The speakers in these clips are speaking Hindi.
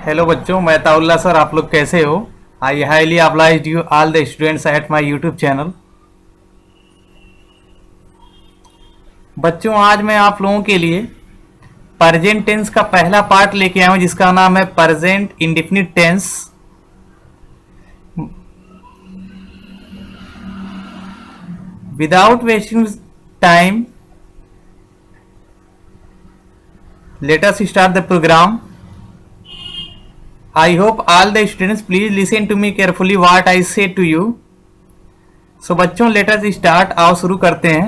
हेलो बच्चों, मैं ताउल्ला सर। आप लोग कैसे हो? I highly obliged you all the students at my YouTube channel. बच्चों, आज मैं आप लोगों के लिए प्रेजेंट टेंस का पहला पार्ट लेके आया हूं, जिसका नाम है present indefinite tense. Without wasting time, let us start the program. I hope all the students please listen to me carefully what I say to you. So बच्चों, let us start। आओ शुरू करते हैं।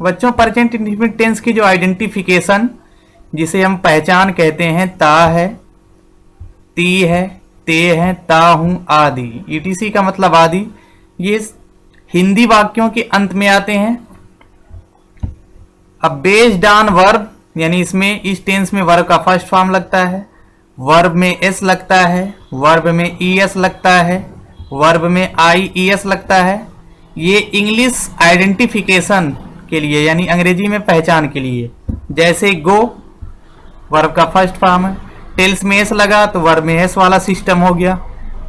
बच्चों, प्रेजेंट इंडेफिनिट टेंस की जो आइडेंटिफिकेशन, जिसे हम पहचान कहते हैं, ता है, ती है, ते है, ता हूं आदि। ईटीसी का मतलब आदि। ये हिंदी वाक्यों के अंत में आते हैं। अब बेस्ड ऑन वर्ब, यानी इसमें इस टेंस में वर्ब का फर्स्ट फॉर्म लगता है, वर्ब में एस लगता है, वर्ब में ईएस लगता है, वर्ब में आईईएस लगता है। ये इंग्लिश आइडेंटिफिकेशन के लिए, यानी अंग्रेजी में पहचान के लिए। जैसे गो वर्ब का फर्स्ट फॉर्म है, टेल्स में एस लगा तो वर्ब में एस वाला सिस्टम हो गया।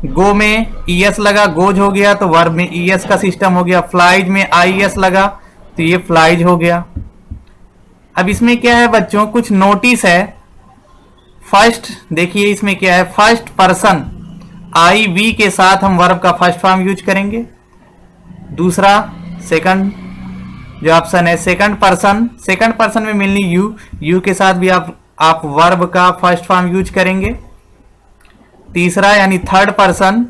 गो में ईएस लगा, गोज हो गया तो वर्ब में ईएस का सिस्टम हो गया। फ्लाइज में आईएस लगा तो ये फ्लाइज हो गया। अब इसमें क्या है बच्चों, कुछ नोटिस है। फर्स्ट देखिए, इसमें क्या है, फर्स्ट पर्सन आई वी के साथ हम वर्ब का फर्स्ट फॉर्म यूज करेंगे। दूसरा, सेकंड जो ऑप्शन है सेकंड पर्सन में मिलनी यू के साथ भी आप वर्ब का फर्स्ट फॉर्म यूज करेंगे। तीसरा यानी थर्ड पर्सन,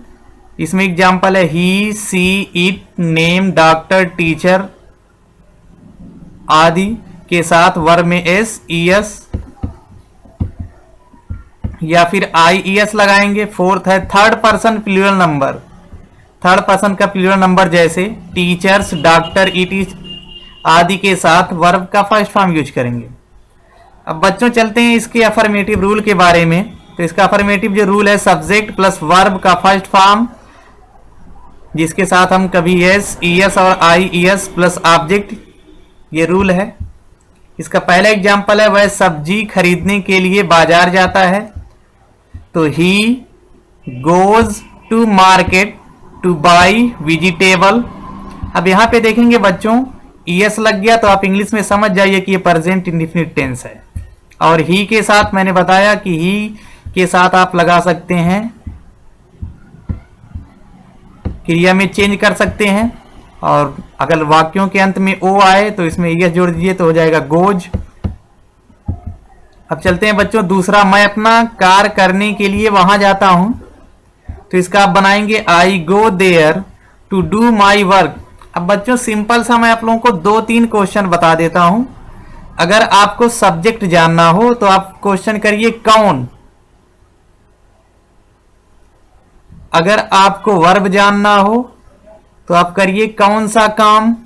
इसमें एग्जांपल है ही, सी, इट, नेम, डॉक्टर, टीचर आदि के साथ वर्ब में एस, ईएस या फिर आईईएस लगाएंगे। फोर्थ है third person plural number, third person का प्लूरल नंबर जैसे टीचर्स, डॉक्टर, इट आदि के साथ वर्ब का फर्स्ट फॉर्म यूज करेंगे। अब बच्चों चलते हैं इसके अफर्मेटिव रूल के बारे में। तो इसका अफर्मेटिव जो रूल है, सब्जेक्ट प्लस वर्ब का फर्स्ट फॉर्म, जिसके साथ हम कभी एस, ईएस और आईईएस प्लस ऑब्जेक्ट, ये रूल है। इसका पहला एग्जांपल है, वह सब्जी खरीदने के लिए बाजार जाता है, तो he goes to market to buy vegetable. अब यहां पे देखेंगे बच्चों, ईएस लग गया तो आप इंग्लिश में समझ जाइए कि ये प्रेजेंट इंडेफिनिट टेंस है। और ही के साथ मैंने बताया कि ही के साथ आप लगा सकते हैं, क्रिया में चेंज कर सकते हैं। और अगर वाक्यों के अंत में ओ आए तो इसमें ईएस जोड़ दीजिए तो हो जाएगा गोज। अब चलते हैं बच्चों दूसरा, मैं अपना कार्य करने के लिए वहां जाता हूं, तो इसका आप बनाएंगे I go there to do my work. अब बच्चों सिंपल सा मैं आप लोगों को 2-3 क्वेश्चन बता देता हूं। अगर आपको सब्जेक्ट जानना हो तो आप क्वेश्चन करिए कौन। अगर आपको वर्ब जानना हो तो आप करिए कौन सा काम।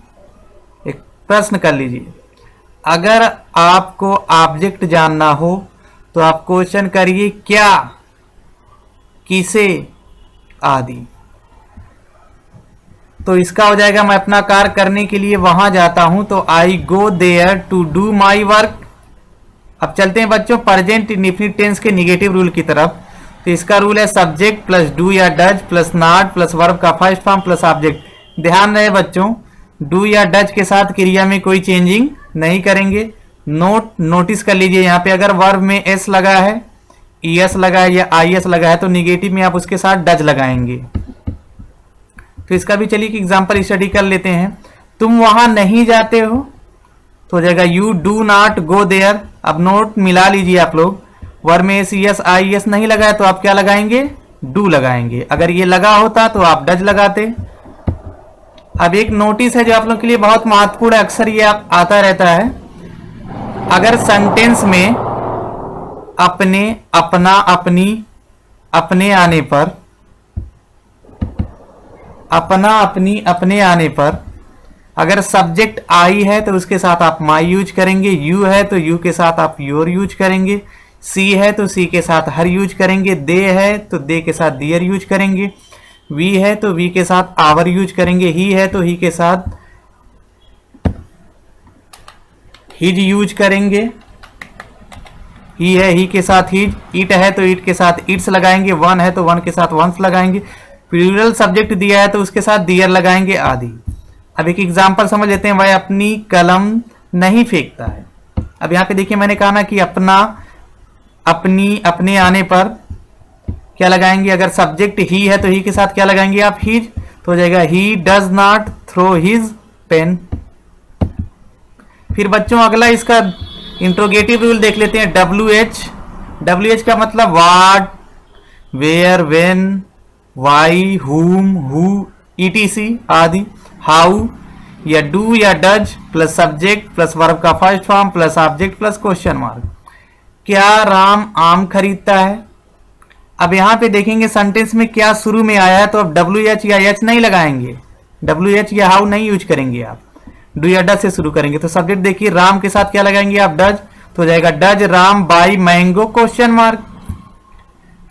एक प्रश्न कर लीजिए। अगर आपको ऑब्जेक्ट जानना हो तो आप क्वेश्चन करिए क्या, किसे आदि। तो इसका हो जाएगा, मैं अपना कार्य करने के लिए वहां जाता हूं, तो I go there to do my work. अब चलते हैं बच्चों प्रेजेंट इंडेफिनिट टेंस के निगेटिव रूल की तरफ। तो इसका रूल है सब्जेक्ट प्लस डू या does plus not plus verb का फर्स्ट फॉर्म प्लस ऑब्जेक्ट। ध्यान रहे बच्चों, डू या डज के साथ क्रिया में कोई चेंजिंग नहीं करेंगे। नोटिस कर लीजिए, यहाँ पे अगर वर्ब में एस लगा है, ईएस लगा है या आईएस लगा है तो निगेटिव में आप उसके साथ डज लगाएंगे। तो इसका भी चलिए एग्जांपल स्टडी कर लेते हैं। तुम वहां नहीं जाते हो तो हो जाएगा you do not go there. अब नोट मिला लीजिए आप लोग, वर्ब में एस, ईएस, आईएस नहीं लगा है तो आप क्या लगाएंगे, डू लगाएंगे। अगर ये लगा होता तो आप डज लगाते। अब एक नोटिस है जो आप लोग के लिए बहुत महत्वपूर्ण है, अक्सर ये आता रहता है। अगर सेंटेंस में अपने, अपना, अपनी, अपने आने पर, अपना, अपनी, अपने आने पर अगर सब्जेक्ट आई है तो उसके साथ आप माई यूज करेंगे। यू है तो यू के साथ आप योर यूज करेंगे। सी है तो सी के साथ हर यूज करेंगे। दे है तो दे के साथ दियर यूज करेंगे। वी है तो वी के साथ आवर यूज करेंगे। ही है तो ही के साथ हिज यूज करेंगे। ही है ही के साथ हीज, ईट है तो ईट के साथ ईट्स लगाएंगे, वन है तो वन के साथ वंस लगाएंगे, प्लूरल सब्जेक्ट दिया है तो उसके साथ दियर लगाएंगे आदि। अब एक एग्जांपल समझ लेते हैं। वह अपनी कलम नहीं फेंकता है। अब यहाँ पे देखिए मैंने कहा ना कि अपना, अपनी, अपने आने पर क्या लगाएंगे। अगर सब्जेक्ट ही है तो ही के साथ क्या लगाएंगे आप, हीज, तो हो जाएगा he does not throw his pen. फिर बच्चों अगला इसका इंट्रोगेटिव रूल देख लेते हैं। WH का मतलब what, where, when, why, whom, who, ETC आदि। हाउ या डू या does plus subject plus verb का first form plus object plus question mark. क्या राम आम खरीदता है। अब यहां पे देखेंगे सेंटेंस में क्या शुरू में आया है, तो अब WH या H नहीं लगाएंगे, WH या हाउ नहीं यूज करेंगे आप, डू या डज से शुरू करेंगे। तो सब्जेक्ट देखिए राम के साथ क्या लगाएंगे आप, डज, तो हो जाएगा does Ram by mango question mark.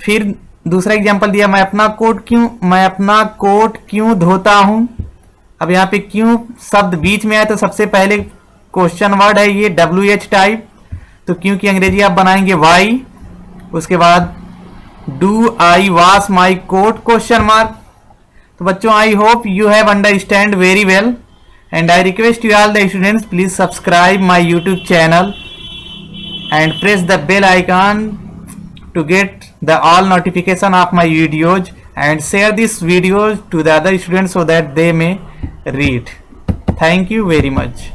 फिर दूसरा एग्जांपल दिया, मैं अपना कोट क्यों धोता हूं। अब यहाँ पे क्यों शब्द बीच में आए तो सबसे पहले क्वेश्चन वर्ड है ये WH टाइप, तो क्यों की अंग्रेजी आप बनाएंगे वाई। उसके बाद do I wash my coat question mark. तो बच्चों I hope you have understand very well and I request you all the students, please subscribe my YouTube channel and press the bell icon to get the all notification of my videos, and share this video to the other students so that they may read. Thank you very much.